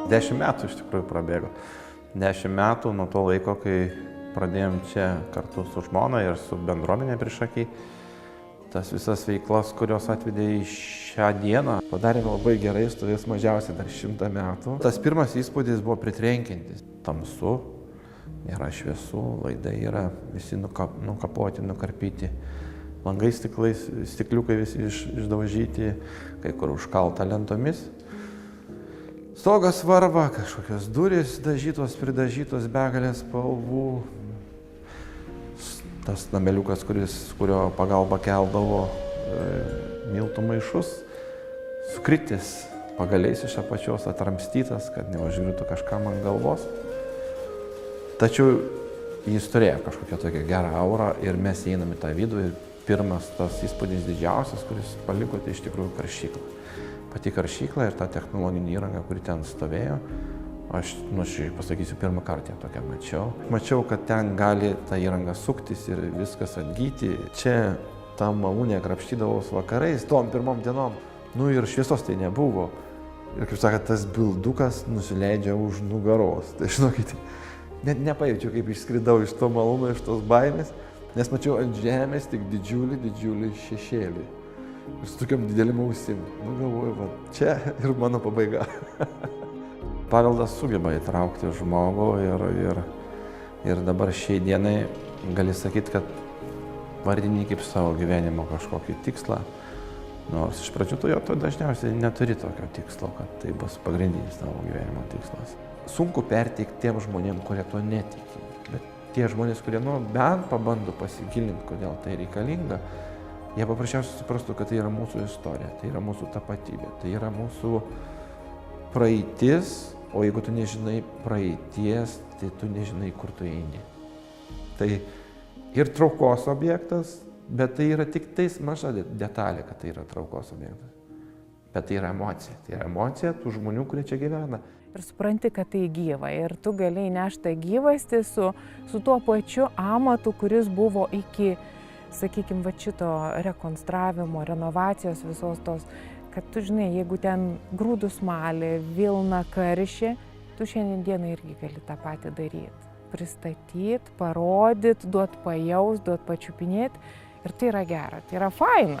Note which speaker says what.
Speaker 1: 10 metų iš tikrųjų prabėgo. 10 metų nuo to laiko, kai pradėjom čia kartu su žmona ir su bendruomenė Priešaky. Tas visas veiklas, kurios atvedė į šią dieną, padarėme labai gerai, stovės mažiausiai dar 100 metų. Tas pirmas įspūdis buvo pritrenkiantis. Tamsu, nėra šviesų, laidai yra visi nukapoti, nukarpyti. Langai stikliukai visi išdaužyti, kai kur užkalta lentomis. Stogas varva, kažkokios durys dažytos, pridažytos, begalės spalvų. Tas nameliukas, kurio pagalba keldavo miltų maišus, sukritęs pagaliais iš apačios, atramstytas, kad neužgriūtų kažkam ant galvos. Tačiau jis turėjo kažkokią tokią gerą aurą ir mes įeinam į tą vidų ir pirmas tas įspūdis didžiausias, kuris paliko, tai iš tikrųjų karšykla. Pati karšykla ir ta technologinė įranga, kuri ten stovėjo, aš pasakysiu, pirmą kartą tokią mačiau. Mačiau, kad ten gali ta įranga suktis ir viskas atgyti. Čia ta malūnė krapštydavos vakarais, tom pirmom dienom. Ir šviesos tai nebuvo. Ir kaip sakant, tas bildukas nusileidžia už nugaros. Tai žinokit, net nepajaučiau, kaip išskridau iš to malūno, iš tos baimės, nes mačiau ant žemės tik didžiulį šešėlį. Ir su tokiam didelim ausim. Galvoju, va, čia ir mano pabaiga. Paveldas sugeba įtraukti žmogų ir dabar šiai dienai gali sakyti, kad vardini kaip savo gyvenimo kažkokį tikslą. Nors iš pradžių tu dažniausiai neturi tokio tikslo, kad tai bus pagrindinis tavo gyvenimo tikslas. Sunku perteikti tiem žmonėm, kurie to netiki. Bet tie žmonės, kurie bent pabando pasigilinti, kodėl tai reikalinga, jie paprasčiausiai suprastų, kad tai yra mūsų istorija, tai yra mūsų tapatybė, tai yra mūsų praeitis, o jeigu tu nežinai praeities, tai tu nežinai, kur tu eini. Tai ir traukos objektas, bet tai yra tik tais maža detalė, kad tai yra traukos objektas. Bet tai yra emocija. Tai yra emocija tų žmonių, kurie čia gyvena.
Speaker 2: Ir supranti, kad tai gyva. Ir tu galėjai nešti gyvastį su tuo pačiu amatu, kuris buvo iki, sakykime, va šito rekonstravimo, renovacijos visos tos, kad tu žinai, jeigu ten grūdus malė, vilna karšė, tu šiandien dieną irgi gali tą patį daryti. Pristatyti, parodyti, duoti pajaust, duoti pačiupinėti. Ir tai yra gera, tai yra faina.